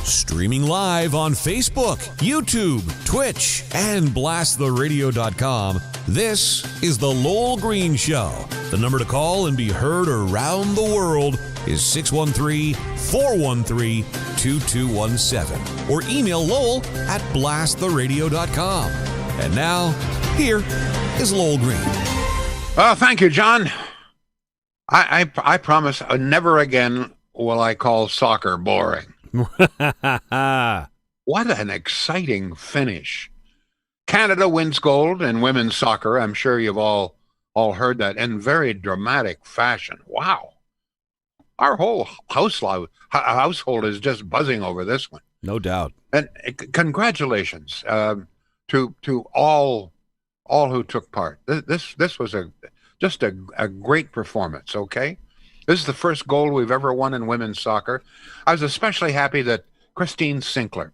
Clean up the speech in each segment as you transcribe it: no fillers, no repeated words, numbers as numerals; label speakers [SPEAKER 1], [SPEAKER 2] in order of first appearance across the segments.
[SPEAKER 1] Streaming live on Facebook, YouTube, Twitch, and blasttheradio.com, this is The Lowell Green Show. The number to call and be heard around the world is 613-413-2217. Or email Lowell at blasttheradio.com. And now, here is Lowell Green.
[SPEAKER 2] Well, thank you, John. I promise never again will I call soccer boring. What an exciting finish. Canada wins gold in women's soccer. I'm sure you've all heard that in very dramatic fashion. Wow. Our whole household is just buzzing over this one.
[SPEAKER 1] No doubt.
[SPEAKER 2] And congratulations to all who took part. This was just a great performance, okay? This is the first gold we've ever won in women's soccer. I was especially happy that Christine Sinclair,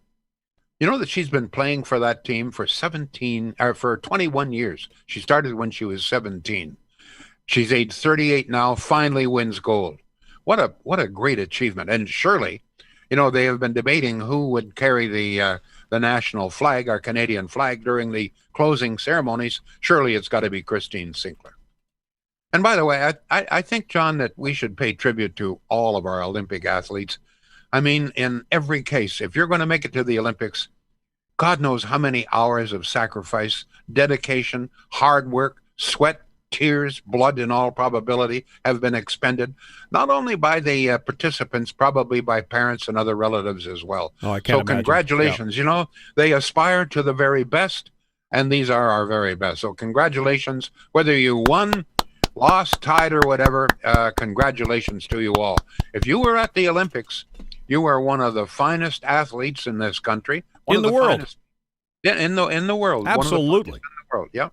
[SPEAKER 2] you know that she's been playing for that team for 21 years. She started when she was 17. She's age 38 now, finally wins gold. What a great achievement. And surely, you know, they have been debating who would carry the national flag, our Canadian flag, during the closing ceremonies. Surely it's got to be Christine Sinclair. And by the way, I think, John, that we should pay tribute to all of our Olympic athletes. I mean, in every case, if you're going to make it to the Olympics, God knows how many hours of sacrifice, dedication, hard work, sweat, tears, blood in all probability have been expended, not only by the participants, probably by parents and other relatives as well.
[SPEAKER 1] Oh, I can't imagine.
[SPEAKER 2] Congratulations. Yeah. You know, they aspire to the very best, and these are our very best. So congratulations, whether you won, lost, tied, or whatever, congratulations to you all. If you were at the Olympics, you are one of the finest athletes in this country.
[SPEAKER 1] In the world.
[SPEAKER 2] In the world.
[SPEAKER 1] Absolutely.
[SPEAKER 2] In the world, yeah.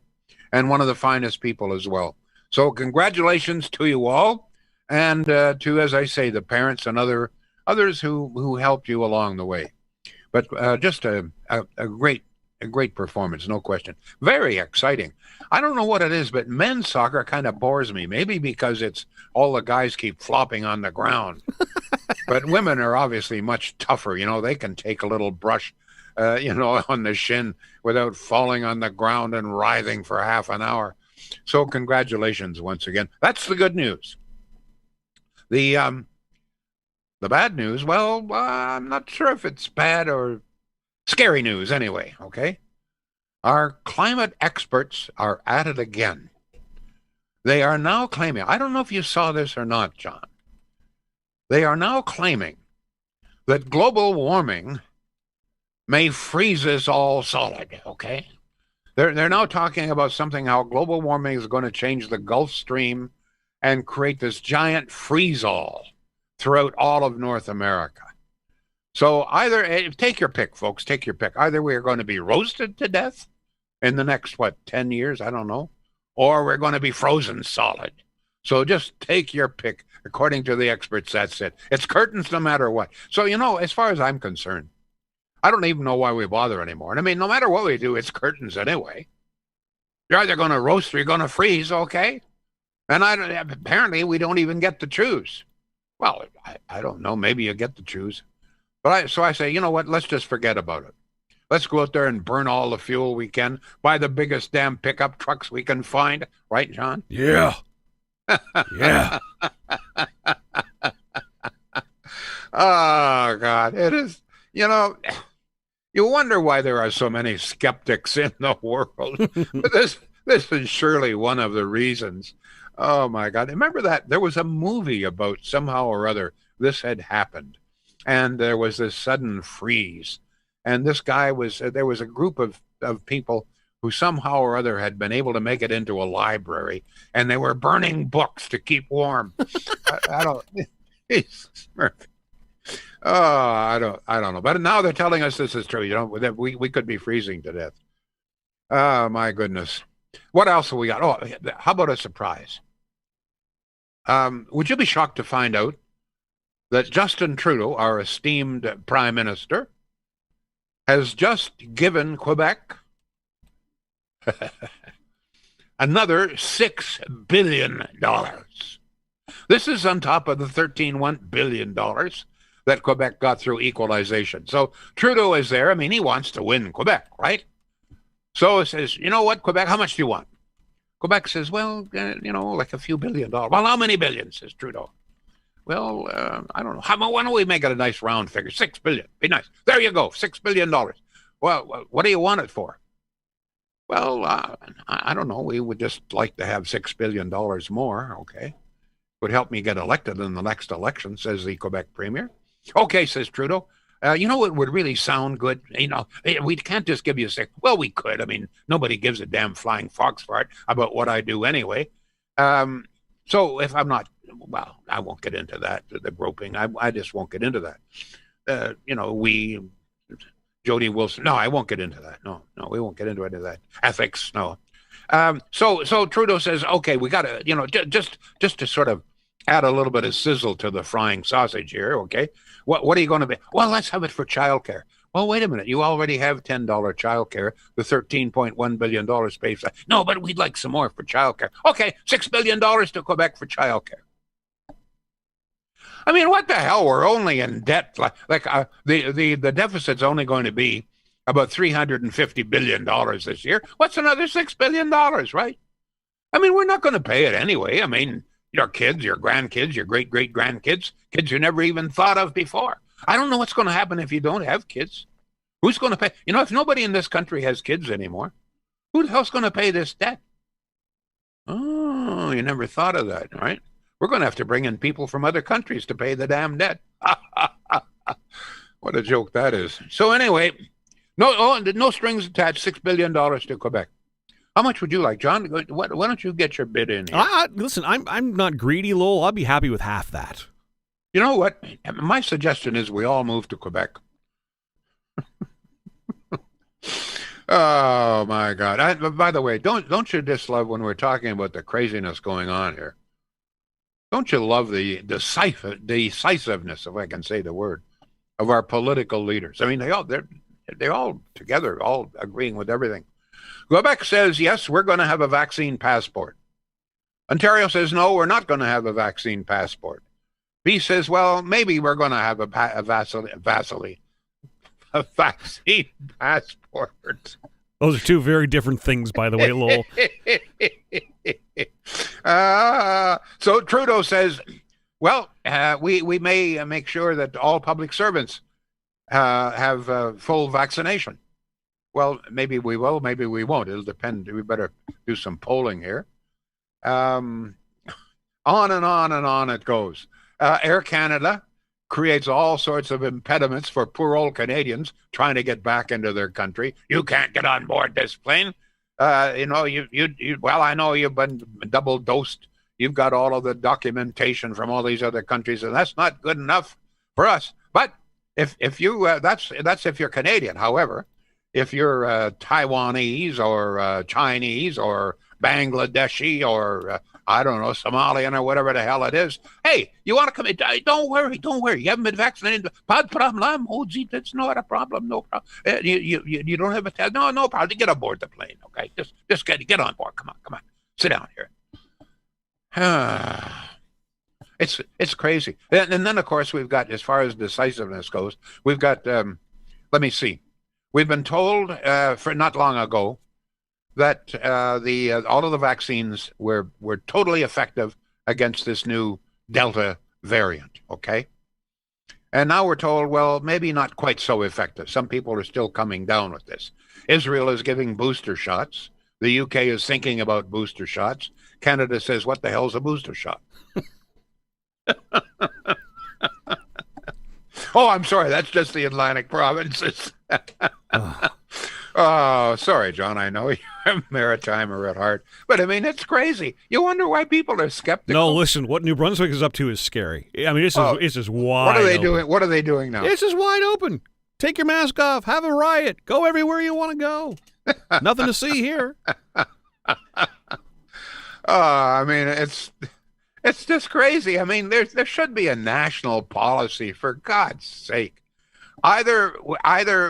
[SPEAKER 2] And one of the finest people as well. So congratulations to you all, and to, as I say, the parents and others who helped you along the way. But just a great performance, no question. Very exciting. I don't know what it is, but men's soccer kind of bores me. Maybe because it's all the guys keep flopping on the ground. But women are obviously much tougher. You know, they can take a little brush, on the shin without falling on the ground and writhing for half an hour. So congratulations once again. That's the good news. The bad news, well, I'm not sure if it's bad or scary news anyway, okay? Our climate experts are at it again. They are now claiming, I don't know if you saw this or not, John. They are now claiming that global warming may freeze us all solid, okay? They're now talking about something, how global warming is going to change the Gulf Stream and create this giant freeze-all throughout all of North America. So either, take your pick, folks, take your pick. Either we are going to be roasted to death in the next, 10 years? I don't know. Or we're going to be frozen solid. So just take your pick. According to the experts, that's it. It's curtains no matter what. So, you know, as far as I'm concerned, I don't even know why we bother anymore. And I mean, no matter what we do, it's curtains anyway. You're either going to roast or you're going to freeze, okay? And apparently we don't even get to choose. Well, I don't know. Maybe you get to choose. So I say, you know what? Let's just forget about it. Let's go out there and burn all the fuel we can, buy the biggest damn pickup trucks we can find. Right, John?
[SPEAKER 1] Yeah. Yeah.
[SPEAKER 2] Oh, God. It is, you know, you wonder why there are so many skeptics in the world. But this is surely one of the reasons. Oh, my God. Remember that? There was a movie about somehow or other this had happened. And there was this sudden freeze. And this guy there was a group of people who somehow or other had been able to make it into a library, and they were burning books to keep warm. I don't know. But now they're telling us this is true. You know, that we could be freezing to death. Oh, my goodness. What else have we got? Oh, how about a surprise? Would you be shocked to find out that Justin Trudeau, our esteemed Prime Minister, has just given Quebec another $6 billion. This is on top of the $13.1 billion that Quebec got through equalization. So Trudeau is there. I mean, he wants to win Quebec, right? So it says, you know what, Quebec, how much do you want? Quebec says, well, like a few $1 billion. Well, how many billions, says Trudeau? Well, I don't know. Why don't we make it a nice round figure? $6 billion. Be nice. There you go, $6 billion. Well, what do you want it for? Well, I don't know. We would just like to have $6 billion more, okay? Would help me get elected in the next election, says the Quebec Premier. Okay, says Trudeau. You know what would really sound good? We can't just give you $6. Well, we could. I mean, nobody gives a damn flying fox fart about what I do anyway. So if I'm not, well, I won't get into that, the groping. I just won't get into that. Jody Wilson. No, I won't get into that. No, we won't get into any of that. Ethics, no. So Trudeau says, okay, we got to, just to sort of add a little bit of sizzle to the frying sausage here, okay? What are you going to be? Well, let's have it for childcare. Well, wait a minute. You already have $10 childcare. The $13.1 billion pays for that. No, but we'd like some more for childcare. Okay, $6 billion to Quebec for childcare. I mean, what the hell? We're only in debt. The deficit's only going to be about $350 billion this year. What's another $6 billion, right? I mean, we're not going to pay it anyway. I mean, your kids, your grandkids, your great-great-grandkids, kids you never even thought of before. I don't know what's going to happen if you don't have kids. Who's going to pay? If nobody in this country has kids anymore, who the hell's going to pay this debt? Oh, you never thought of that, right? We're going to have to bring in people from other countries to pay the damn debt. What a joke that is. So anyway, no strings attached, $6 billion to Quebec. How much would you like, John? Why don't you get your bid in here?
[SPEAKER 3] Listen, I'm not greedy, Lowell. I'll be happy with half that.
[SPEAKER 2] You know what? My suggestion is we all move to Quebec. Oh, my God. By the way, don't you just love when we're talking about the craziness going on here? Don't you love the decisiveness, if I can say the word, of our political leaders? I mean, they're all together, all agreeing with everything. Quebec says, yes, we're going to have a vaccine passport. Ontario says, no, we're not going to have a vaccine passport. B says, well, maybe we're going to have a vaccine passport. Those
[SPEAKER 3] are two very different things, by the way, Lowell.
[SPEAKER 2] So Trudeau says, well, we may make sure that all public servants have full vaccination. Well, maybe we will, maybe we won't. It'll depend. We better do some polling here. On and on and on it goes. Air Canada creates all sorts of impediments for poor old Canadians trying to get back into their country. You can't get on board this plane. Well, I know you've been double dosed. You've got all of the documentation from all these other countries, and that's not good enough for us. But if you that's if you're Canadian. However, if you're Taiwanese or Chinese or Bangladeshi or I don't know, Somalian or whatever the hell it is. Hey, you want to come in? Don't worry. You haven't been vaccinated. Pas de problème. Oh, gee, that's not a problem. No problem. You don't have a test. No problem. Get aboard the plane. Okay, just get on board. Come on. Sit down here. It's crazy. And then of course we've got, as far as decisiveness goes, we've got. Let me see. We've been told for not long ago that all of the vaccines were totally effective against this new Delta variant, okay? And now we're told, well, maybe not quite so effective. Some people are still coming down with this. Israel is giving booster shots. The UK is thinking about booster shots. Canada says, what the hell's a booster shot? Oh, I'm sorry. That's just the Atlantic provinces. Oh, sorry, John. I know you're a maritimer at heart. But, I mean, it's crazy. You wonder why people are skeptical.
[SPEAKER 3] No, listen. What New Brunswick is up to is scary. I mean, it's just wide
[SPEAKER 2] What are they
[SPEAKER 3] open.
[SPEAKER 2] doing? What are they doing now?
[SPEAKER 3] It's just wide open. Take your mask off. Have a riot. Go everywhere you want to go. Nothing to see here.
[SPEAKER 2] I mean, it's just crazy. I mean, there should be a national policy, for God's sake. Either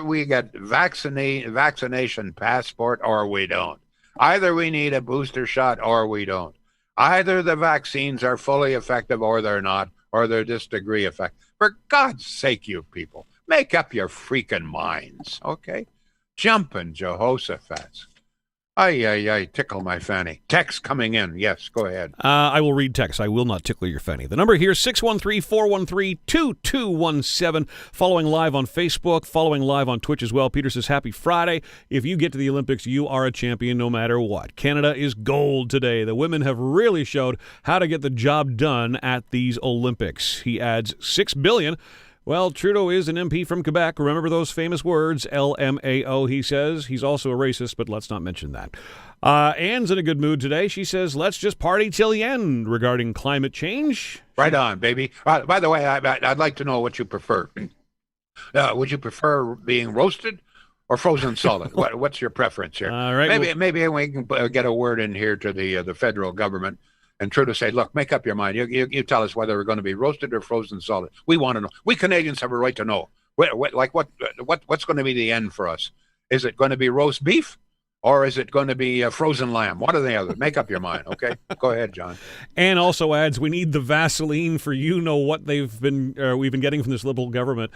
[SPEAKER 2] we get vaccination passport or we don't. Either we need a booster shot or we don't. Either the vaccines are fully effective or they're not, or their this degree effect. For God's sake, you people, make up your freaking minds, okay? Jumping Jehoshaphat. Ay, tickle my fanny. Text coming in. Yes, go ahead.
[SPEAKER 3] I will read text. I will not tickle your fanny. The number here is 613-413-2217. Following live on Facebook, following live on Twitch as well. Peter says, happy Friday. If you get to the Olympics, you are a champion no matter what. Canada is gold today. The women have really showed how to get the job done at these Olympics. He adds $6 billion. Well, Trudeau is an MP from Quebec. Remember those famous words, LMAO, he says. He's also a racist, but let's not mention that. Anne's in a good mood today. She says, let's just party till the end regarding climate change.
[SPEAKER 2] Right on, baby. By the way, I'd like to know what you prefer. Would you prefer being roasted or frozen solid? What's your preference here?
[SPEAKER 3] All right.
[SPEAKER 2] Maybe we can get a word in here to the federal government. And Trudeau say, look, make up your mind. You tell us whether we're going to be roasted or frozen solid. We want to know. We Canadians have a right to know. What's going to be the end for us? Is it going to be roast beef or is it going to be frozen lamb? One or the other. Make up your mind, okay? Go ahead, John.
[SPEAKER 3] And also adds, we need the Vaseline for what we've been getting from this Liberal government.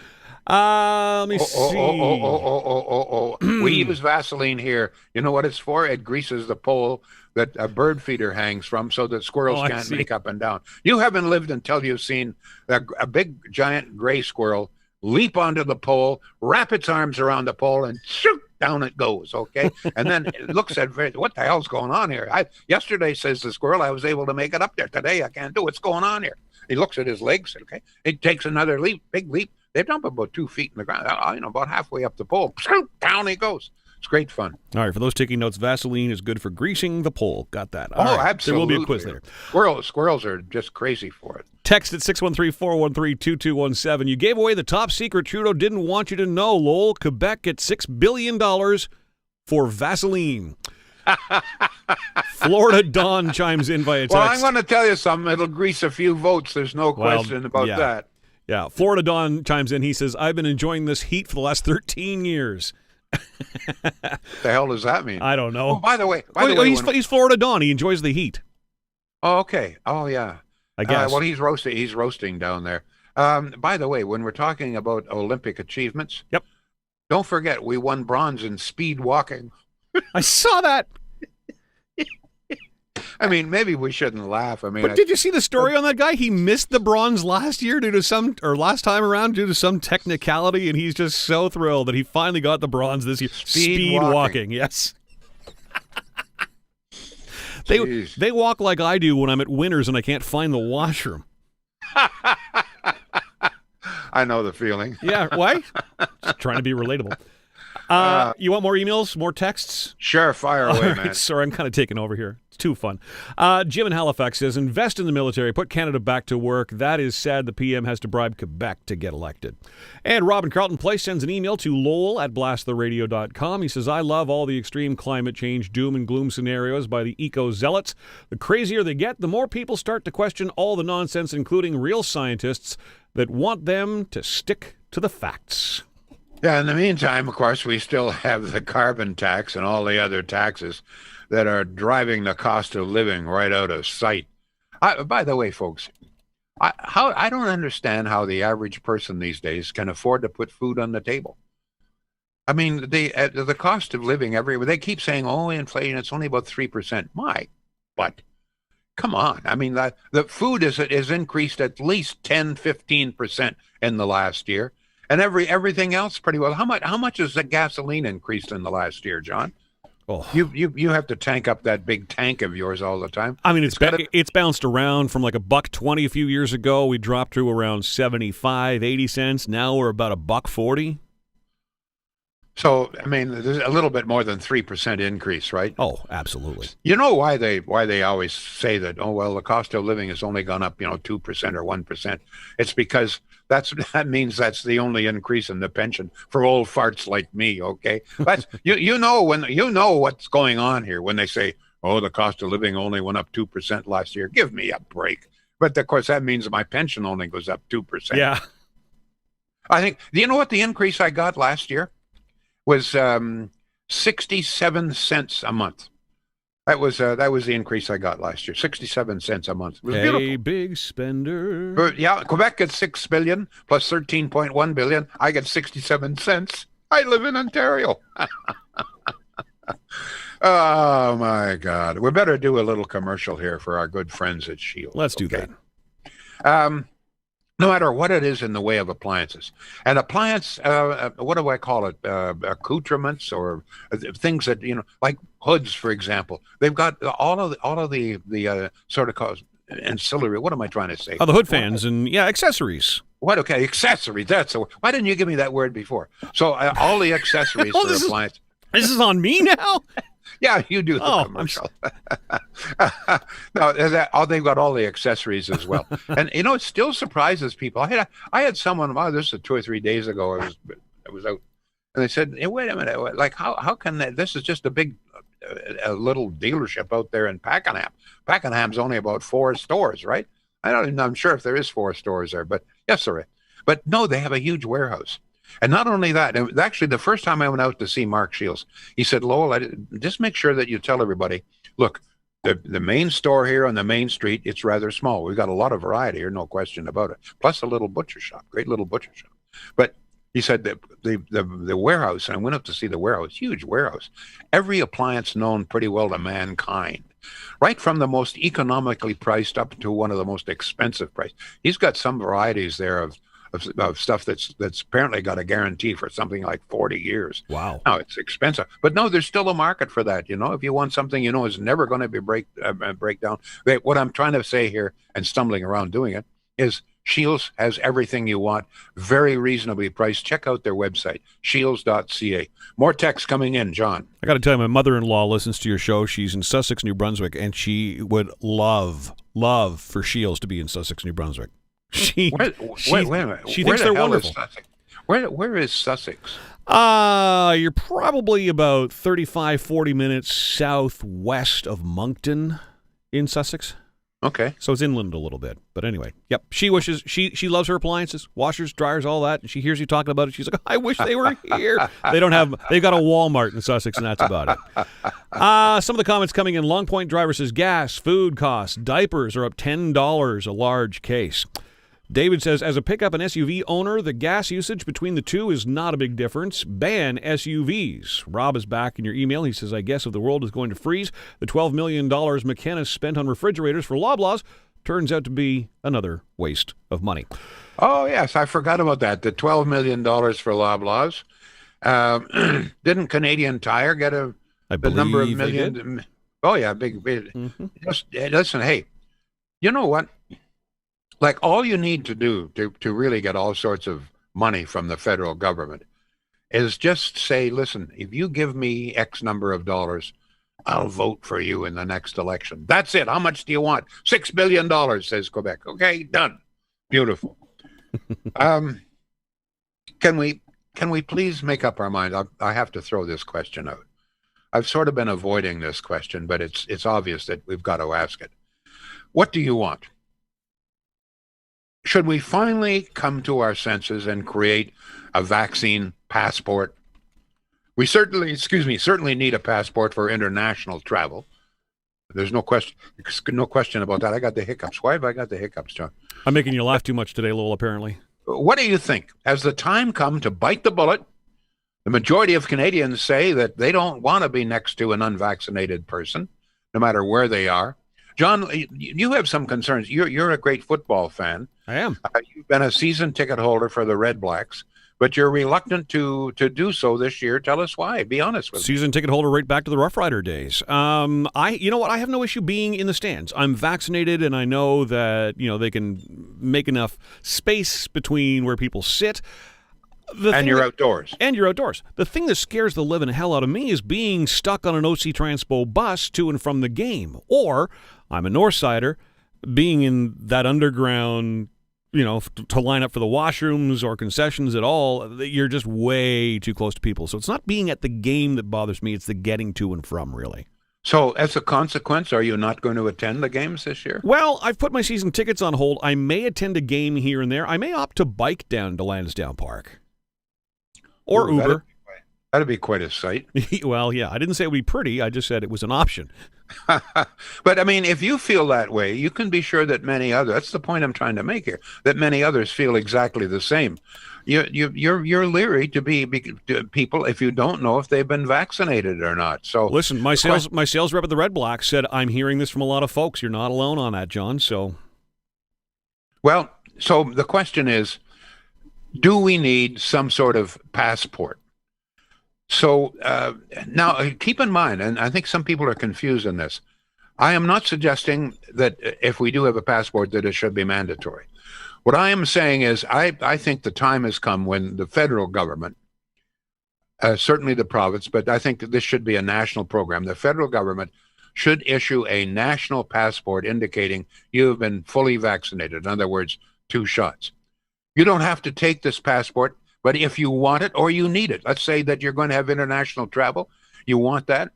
[SPEAKER 3] Let me see.
[SPEAKER 2] We use Vaseline here. You know what it's for? It greases the pole that a bird feeder hangs from so that squirrels can't make up and down. You haven't lived until you've seen a big, giant gray squirrel leap onto the pole, wrap its arms around the pole, and shoot, down it goes, okay? And then it looks at, what the hell's going on here? Yesterday, says the squirrel, I was able to make it up there. Today, I can't do it. What's going on here? He looks at his legs, okay? It takes another leap, big leap. They dump about 2 feet in the ground, about halfway up the pole. Down he goes. It's great fun.
[SPEAKER 3] All right, for those taking notes, Vaseline is good for greasing the pole. Got that.
[SPEAKER 2] All right. Absolutely.
[SPEAKER 3] There will be a quiz later.
[SPEAKER 2] Squirrels are just crazy for it.
[SPEAKER 3] Text at 613-413-2217. You gave away the top secret Trudeau didn't want you to know, Lowell. Quebec gets $6 billion for Vaseline. Florida Dawn chimes in via text.
[SPEAKER 2] Well, I'm going to tell you something. It'll grease a few votes. There's no question about that.
[SPEAKER 3] Yeah, Florida Dawn chimes in. He says, I've been enjoying this heat for the last 13 years.
[SPEAKER 2] The hell does that mean?
[SPEAKER 3] I don't know.
[SPEAKER 2] Oh, by the way,
[SPEAKER 3] he's Florida Dawn. He enjoys the heat.
[SPEAKER 2] Oh, okay. Oh, yeah.
[SPEAKER 3] I guess.
[SPEAKER 2] Well, he's roasting. He's roasting down there. By the way, when we're talking about Olympic achievements,
[SPEAKER 3] yep.
[SPEAKER 2] Don't forget we won bronze in speed walking.
[SPEAKER 3] I saw that.
[SPEAKER 2] I mean, maybe we shouldn't laugh.
[SPEAKER 3] But did you see the story on that guy? He missed the bronze last time around due to some technicality, and he's just so thrilled that he finally got the bronze this year. Speed walking, yes. They walk like I do when I'm at Winners and I can't find the washroom.
[SPEAKER 2] I know the feeling.
[SPEAKER 3] Yeah, why? Just trying to be relatable. You want more emails, more texts?
[SPEAKER 2] Sure, fire away, man.
[SPEAKER 3] Sorry, I'm kind of taking over here. It's too fun. Jim in Halifax says, invest in the military, put Canada back to work. That is sad the PM has to bribe Quebec to get elected. And Robin Carlton Place sends an email to Lowell at blasttheradio.com. He says, I love all the extreme climate change doom and gloom scenarios by the eco-zealots. The crazier they get, the more people start to question all the nonsense, including real scientists that want them to stick to the facts.
[SPEAKER 2] Yeah, in the meantime, of course, we still have the carbon tax and all the other taxes that are driving the cost of living right out of sight. By the way, folks, I don't understand how the average person these days can afford to put food on the table. I mean, the cost of living everywhere, they keep saying, oh, inflation, it's only about 3%. But come on. I mean, the food is increased at least 10, 15% in the last year. And everything else pretty well. How much has the gasoline increased in the last year, John?
[SPEAKER 3] Oh.
[SPEAKER 2] You have to tank up that big tank of yours all the time.
[SPEAKER 3] I mean, it's bounced around from like $1.20 a few years ago. We dropped to around 75, 80 cents. Now we're about $1.40.
[SPEAKER 2] So, I mean, there's a little bit more than 3% increase, right?
[SPEAKER 3] Oh, absolutely.
[SPEAKER 2] You know why they always say that, oh, well, the cost of living has only gone up, 2% or 1%. It's because that means that's the only increase in the pension for old farts like me, okay? That's you know what's going on here when they say, oh, the cost of living only went up 2% last year. Give me a break. But of course that means my pension only goes up 2%.
[SPEAKER 3] Yeah.
[SPEAKER 2] I think, you know what the increase I got last year was 67 cents a month. That was the increase I got last year, 67 cents a month. It was
[SPEAKER 3] Hey,
[SPEAKER 2] beautiful.
[SPEAKER 3] big spender.
[SPEAKER 2] Yeah, Quebec gets 6 billion plus 13.1 billion. I get 67 cents. I live in Ontario. Oh my God. We better do a little commercial here for our good friends at Shield.
[SPEAKER 3] Let's do that.
[SPEAKER 2] No matter what it is in the way of appliances, and appliance, what do I call it? Accoutrements or things that, like hoods, for example. They've got all of the sort of ancillary. What am I trying to say?
[SPEAKER 3] Oh, the hood fans and accessories.
[SPEAKER 2] What? Okay, accessories. That's the word. Why didn't you give me that word before? So all the accessories for appliance.
[SPEAKER 3] This is on me now?
[SPEAKER 2] Yeah, you do the commercial. No, they've got all the accessories as well. And, it still surprises people. I had someone, this is 2 or 3 days ago, I was out, and they said, hey, wait a minute, like, how can this is just a big, a little dealership out there in Pakenham. Pakenham's only about 4 stores, right? I'm sure if there is 4 stores there, but yes, there is. But no, they have a huge warehouse. And not only that, actually, the first time I went out to see Mark Shields, he said, Lowell, just make sure that you tell everybody, look, the main store here on the main street, it's rather small. We've got a lot of variety here, no question about it. Plus a little butcher shop, great little butcher shop. But he said that the warehouse, and I went up to see the warehouse, huge warehouse, every appliance known pretty well to mankind, right from the most economically priced up to one of the most expensive priced. He's got some varieties there of stuff that's apparently got a guarantee for something like 40 years.
[SPEAKER 3] Wow.
[SPEAKER 2] Now, it's expensive. But no, there's still a market for that. If you want something is never going to be breakdown. What I'm trying to say here, and stumbling around doing it, is Shields has everything you want, very reasonably priced. Check out their website, shields.ca. More texts coming in, John.
[SPEAKER 3] I got to tell you, my mother-in-law listens to your show. She's in Sussex, New Brunswick, and she would love for Shields to be in Sussex, New Brunswick. Wait a minute.
[SPEAKER 2] She
[SPEAKER 3] thinks they're wonderful.
[SPEAKER 2] Where is Sussex?
[SPEAKER 3] You're probably about 35, 40 minutes southwest of Moncton in Sussex.
[SPEAKER 2] Okay.
[SPEAKER 3] So it's inland a little bit. But anyway, yep. She loves her appliances, washers, dryers, all that. And she hears you talking about it. She's like, I wish they were here. They've got a Walmart in Sussex, and that's about it. Some of the comments coming in. Long Point driver says gas, food costs, diapers are up $10 a large case. David says, as a pickup and SUV owner, the gas usage between the two is not a big difference. Ban SUVs. Rob is back in your email. He says, I guess if the world is going to freeze, the $12 million McKenna spent on refrigerators for Loblaws turns out to be another waste of money.
[SPEAKER 2] Oh, yes, I forgot about that. The $12 million for Loblaws. Didn't Canadian Tire get the number of million? Oh, yeah, big. Mm-hmm. Listen, hey, you know what? Like, all you need to do to really get all sorts of money from the federal government is just say, listen, if you give me X number of dollars, I'll vote for you in the next election. That's it. How much do you want? $6 billion, says Quebec. Okay, done. Beautiful. Can we please make up our mind? I have to throw this question out. I've sort of been avoiding this question, but it's obvious that we've got to ask it. What do you want? Should we finally come to our senses and create a vaccine passport? We certainly need a passport for international travel. There's no question about that. I got the hiccups. Why have I got the hiccups, John?
[SPEAKER 3] I'm making you laugh too much today, Lowell, apparently.
[SPEAKER 2] What do you think? Has the time come to bite the bullet? The majority of Canadians say that they don't want to be next to an unvaccinated person, no matter where they are. John, you have some concerns. You're a great football fan.
[SPEAKER 3] I am.
[SPEAKER 2] You've been a season ticket holder for the Red Blacks, but you're reluctant to do so this year. Tell us why. Be honest with me.
[SPEAKER 3] Season ticket holder right back to the Rough Rider days. You know what? I have no issue being in the stands. I'm vaccinated, and I know that they can make enough space between where people sit.
[SPEAKER 2] You're outdoors.
[SPEAKER 3] And you're outdoors. The thing that scares the living hell out of me is being stuck on an OC Transpo bus to and from the game. Or, I'm a Northsider, being in that underground, to line up for the washrooms or concessions at all, you're just way too close to people. So it's not being at the game that bothers me. It's the getting to and from, really.
[SPEAKER 2] So as a consequence, are you not going to attend the games this year?
[SPEAKER 3] Well, I've put my season tickets on hold. I may attend a game here and there. I may opt to bike down to Lansdowne Park. Or Uber.
[SPEAKER 2] That'd be quite a sight.
[SPEAKER 3] Well, yeah, I didn't say it would be pretty. I just said it was an option.
[SPEAKER 2] But I mean, if you feel that way, you can be sure that many others, that's the point I'm trying to make here, that many others feel exactly the same. You're leery to people if you don't know if they've been vaccinated or not. So
[SPEAKER 3] listen, my sales rep at the Red Black said, I'm hearing this from a lot of folks. You're not alone on that, John. So,
[SPEAKER 2] well, so the question is, do we need some sort of passport? So now keep in mind, and I think some people are confused in this. I am not suggesting that if we do have a passport that it should be mandatory. What I am saying is I think the time has come when the federal government, certainly the province, but I think that this should be a national program. The federal government should issue a national passport indicating you have been fully vaccinated. In other words, 2 shots. You don't have to take this passport. But if you want it or you need it, let's say that you're going to have international travel, you want that.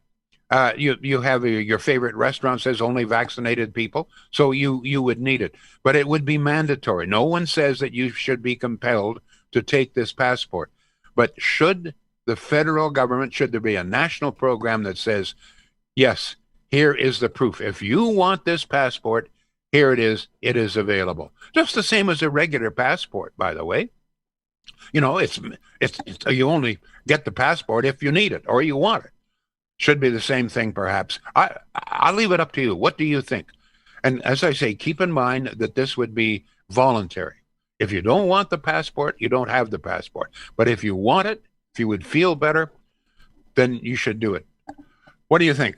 [SPEAKER 2] You have your favorite restaurant says only vaccinated people, so you would need it. But it would be mandatory. No one says that you should be compelled to take this passport. But should the federal government, should there be a national program that says, yes, here is the proof. If you want this passport, here it is available. Just the same as a regular passport, by the way. You know, it's you only get the passport if you need it or you want it. Should be the same thing, perhaps. I'll leave it up to you. What do you think? And as I say, keep in mind that this would be voluntary. If you don't want the passport, you don't have the passport. But if you want it, if you would feel better, then you should do it. What do you think?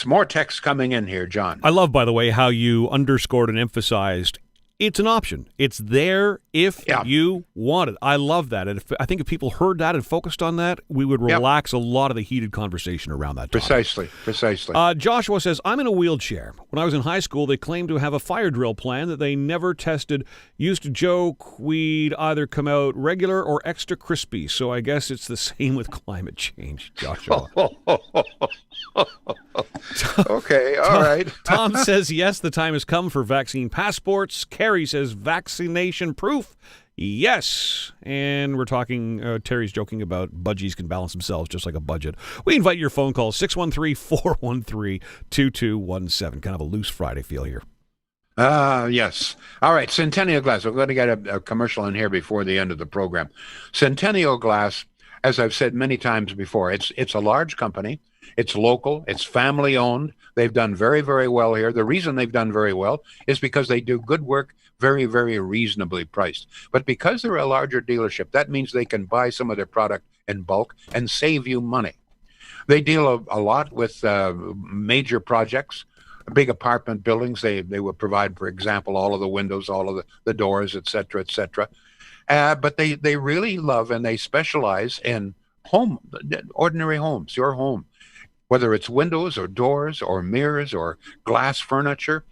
[SPEAKER 2] More texts coming in here, John.
[SPEAKER 3] I love, by the way, how you underscored and emphasized it's an option. It's there if you want it. I love that. And I think if people heard that and focused on that, we would relax a lot of the heated conversation around that topic.
[SPEAKER 2] Precisely.
[SPEAKER 3] Joshua says, I'm in a wheelchair. When I was in high school, they claimed to have a fire drill plan that they never tested. Used to joke we'd either come out regular or extra crispy. So I guess it's the same with climate change, Joshua.
[SPEAKER 2] Okay, all right.
[SPEAKER 3] Tom says, yes, the time has come for vaccine passports. Carrie says, vaccination proof. Yes. And we're talking, Terry's joking about budgies can balance themselves just like a budget. We invite your phone calls, 613-413-2217. Kind of a loose Friday feel here.
[SPEAKER 2] Yes. All right, Centennial Glass. We're going to get a commercial in here before the end of the program. Centennial Glass, as I've said many times before, it's a large company. It's local. It's family owned. They've done very, very well here. The reason they've done very well is because they do good work, very, very reasonably priced. But because they're a larger dealership, that means they can buy some of their product in bulk and save you money. They deal a lot with major projects, big apartment buildings. They will provide, for example, all of the windows, all of the doors, et cetera, et cetera. But they really love and they specialize in ordinary homes, your home. Whether it's windows or doors or mirrors or glass furniture,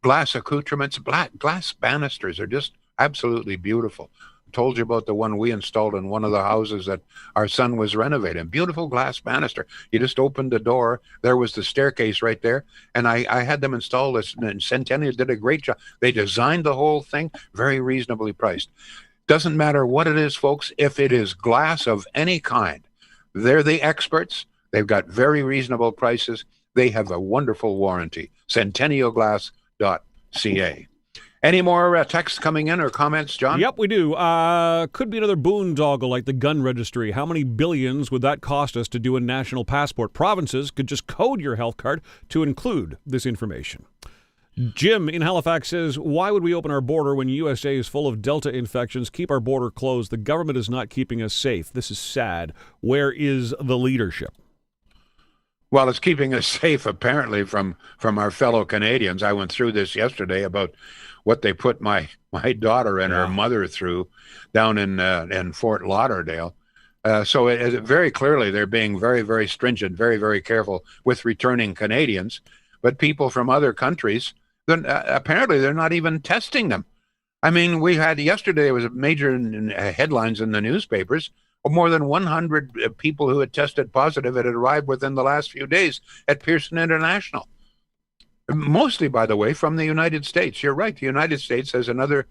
[SPEAKER 2] glass accoutrements, glass banisters are just absolutely beautiful. I told you about the one we installed in one of the houses that our son was renovating. Beautiful glass banister. You just opened the door. There was the staircase right there. And I had them install this. And Centennial did a great job. They designed the whole thing, very reasonably priced. Doesn't matter what it is, folks. If it is glass of any kind, they're the experts. They've got very reasonable prices. They have a wonderful warranty. CentennialGlass.ca. Any more texts coming in or comments, John?
[SPEAKER 3] Yep, we do. Could be another boondoggle like the gun registry. How many billions would that cost us to do a national passport? Provinces could just code your health card to include this information. Jim in Halifax says, why would we open our border when USA is full of Delta infections? Keep our border closed. The government is not keeping us safe. This is sad. Where is the leadership?
[SPEAKER 2] Well, it's keeping us safe, apparently, from our fellow Canadians. I went through this yesterday about what they put my daughter and her mother through down in Fort Lauderdale. So very clearly, they're being very, very stringent, very, very careful with returning Canadians. But people from other countries, apparently, they're not even testing them. I mean, we had yesterday, it was a major headlines in the newspapers. More than 100 people who had tested positive had arrived within the last few days at Pearson International. Mostly, by the way, from the United States. You're right. The United States has another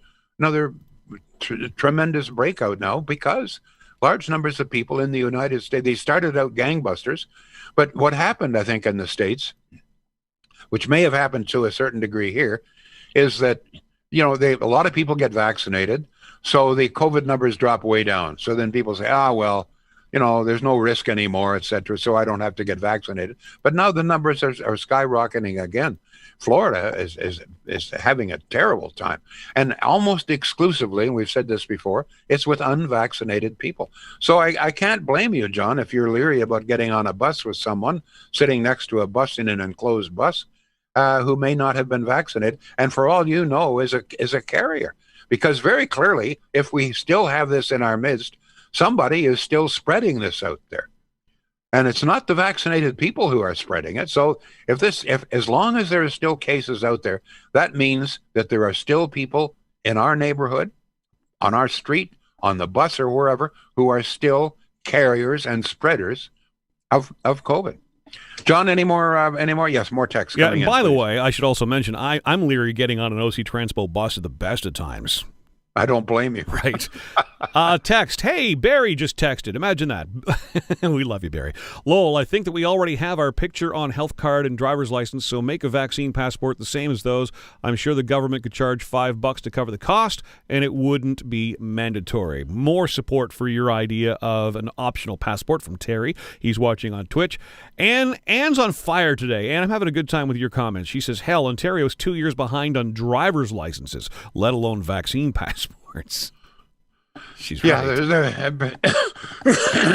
[SPEAKER 2] tremendous breakout now because large numbers of people in the United States. They started out gangbusters, but what happened, I think, in the States, which may have happened to a certain degree here, is that, a lot of people get vaccinated, so the COVID numbers drop way down. So then people say, well, there's no risk anymore, et cetera, so I don't have to get vaccinated. But now the numbers are skyrocketing again. Florida is having a terrible time. And almost exclusively, and we've said this before, it's with unvaccinated people. So I can't blame you, John, if you're leery about getting on a bus with someone sitting next to a bus in an enclosed bus who may not have been vaccinated, and for all you know, is a carrier. Because very clearly, if we still have this in our midst, somebody is still spreading this out there. And it's not the vaccinated people who are spreading it. So if as long as there are still cases out there, that means that there are still people in our neighborhood, on our street, on the bus or wherever, who are still carriers and spreaders of COVID. John, any more? Yes, more text coming in.
[SPEAKER 3] By the way, I should also mention, I'm leery getting on an OC Transpo bus at the best of times.
[SPEAKER 2] I don't blame you.
[SPEAKER 3] Right. Text. Hey, Barry just texted. Imagine that. We love you, Barry. Lowell, I think that we already have our picture on health card and driver's license, so make a vaccine passport the same as those. I'm sure the government could charge $5 to cover the cost, and it wouldn't be mandatory. More support for your idea of an optional passport from Terry. He's watching on Twitch. Anne's on fire today. Anne, I'm having a good time with your comments. She says, hell, Ontario's 2 years behind on driver's licenses, let alone vaccine passports. She's right.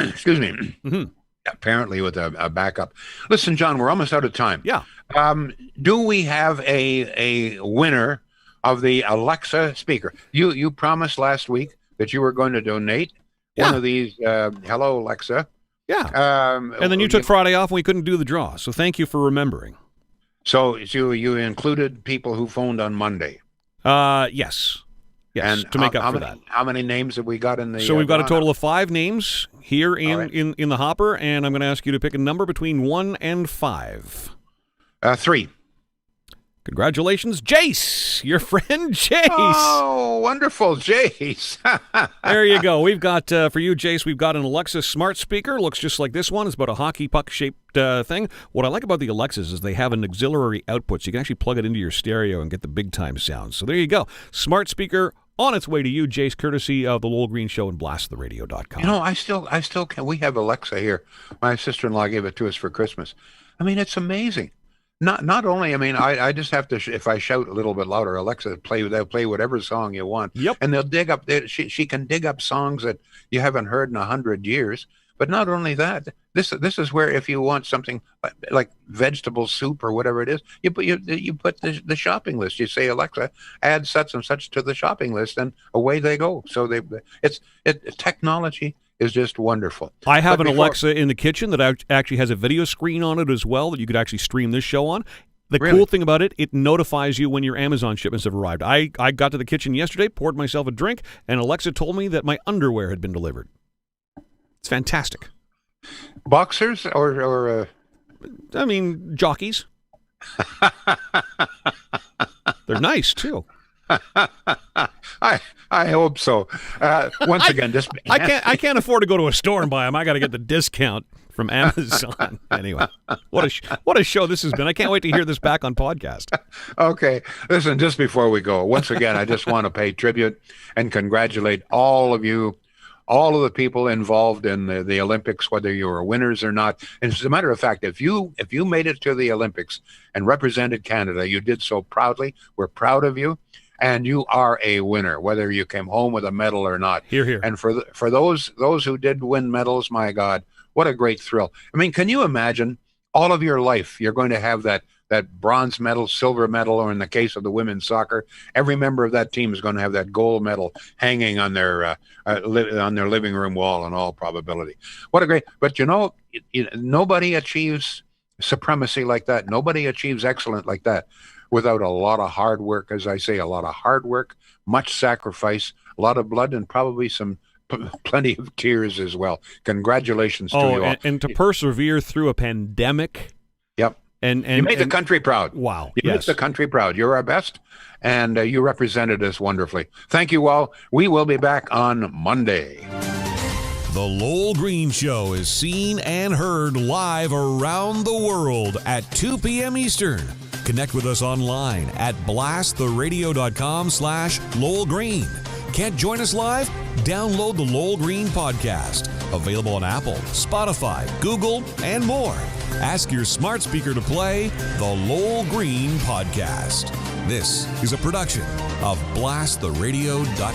[SPEAKER 2] Excuse me. Mm-hmm. Apparently with a backup. Listen, John, we're almost out of time.
[SPEAKER 3] Yeah.
[SPEAKER 2] Do we have a winner of the Alexa speaker? You promised last week that you were going to donate one of these. Hello, Alexa.
[SPEAKER 3] Yeah. And then you took Friday off and we couldn't do the draw. So thank you for remembering.
[SPEAKER 2] So you included people who phoned on Monday.
[SPEAKER 3] Yes. Yes,
[SPEAKER 2] and
[SPEAKER 3] to make up for that.
[SPEAKER 2] How many names have we got in the...
[SPEAKER 3] So we've got a total of 5 names here in the hopper, and I'm going to ask you to pick a number between 1 and 5.
[SPEAKER 2] 3.
[SPEAKER 3] Congratulations, Jace, your friend Jace.
[SPEAKER 2] Oh, wonderful, Jace.
[SPEAKER 3] There you go. We've got, for you, Jace, we've got an Alexa smart speaker. Looks just like this one. It's about a hockey puck-shaped thing. What I like about the Alexas is they have an auxiliary output, so you can actually plug it into your stereo and get the big-time sound. So there you go. Smart speaker on its way to you, Jace, courtesy of the Lowell Green Show and blasttheradio.com.
[SPEAKER 2] I still can. We have Alexa here. My sister-in-law gave it to us for Christmas. I mean, it's amazing. Not only, I mean, I just have to, if I shout a little bit louder, Alexa, they'll play whatever song you want.
[SPEAKER 3] Yep.
[SPEAKER 2] And they'll dig up, she can dig up songs that you haven't heard in 100 years. But not only that, this is where if you want something like vegetable soup or whatever it is, you put the shopping list. You say, Alexa, add such and such to the shopping list, and away they go. So technology is just wonderful.
[SPEAKER 3] I have an Alexa in the kitchen that actually has a video screen on it as well that you could actually stream this show on. The cool thing about it notifies you when your Amazon shipments have arrived. I got to the kitchen yesterday, poured myself a drink, and Alexa told me that my underwear had been delivered. It's fantastic.
[SPEAKER 2] Boxers or
[SPEAKER 3] I mean, jockeys. They're nice, too.
[SPEAKER 2] I hope so. Once again,
[SPEAKER 3] I can't afford to go to a store and buy them. I got to get the discount from Amazon. Anyway, what a show this has been. I can't wait to hear this back on podcast.
[SPEAKER 2] Okay, listen. Just before we go, once again, I just want to pay tribute and congratulate all of you. All of the people involved in the Olympics, whether you were winners or not. And as a matter of fact, if you made it to the Olympics and represented Canada, you did so proudly. We're proud of you, and you are a winner, whether you came home with a medal or not.
[SPEAKER 3] Hear, hear.
[SPEAKER 2] And for those who did win medals, my God, what a great thrill! I mean, can you imagine all of your life you're going to have that bronze medal, silver medal, or in the case of the women's soccer, every member of that team is going to have that gold medal hanging on their living room wall in all probability. What a great, but nobody achieves supremacy like that. Nobody achieves excellence like that without a lot of hard work, as I say, a lot of hard work, much sacrifice, a lot of blood, and probably plenty of tears as well. Congratulations to you all.
[SPEAKER 3] And to persevere through a pandemic.
[SPEAKER 2] Yep.
[SPEAKER 3] And
[SPEAKER 2] you made the country proud.
[SPEAKER 3] Wow.
[SPEAKER 2] You made the country proud. You're our best, and you represented us wonderfully. Thank you all. We will be back on Monday.
[SPEAKER 1] The Lowell Green Show is seen and heard live around the world at 2 p.m. Eastern. Connect with us online at blasttheradio.com/Lowell Green. Can't join us live? Download the Lowell Green podcast. Available on Apple, Spotify, Google, and more. Ask your smart speaker to play the Lowell Green podcast. This is a production of blasttheradio.com.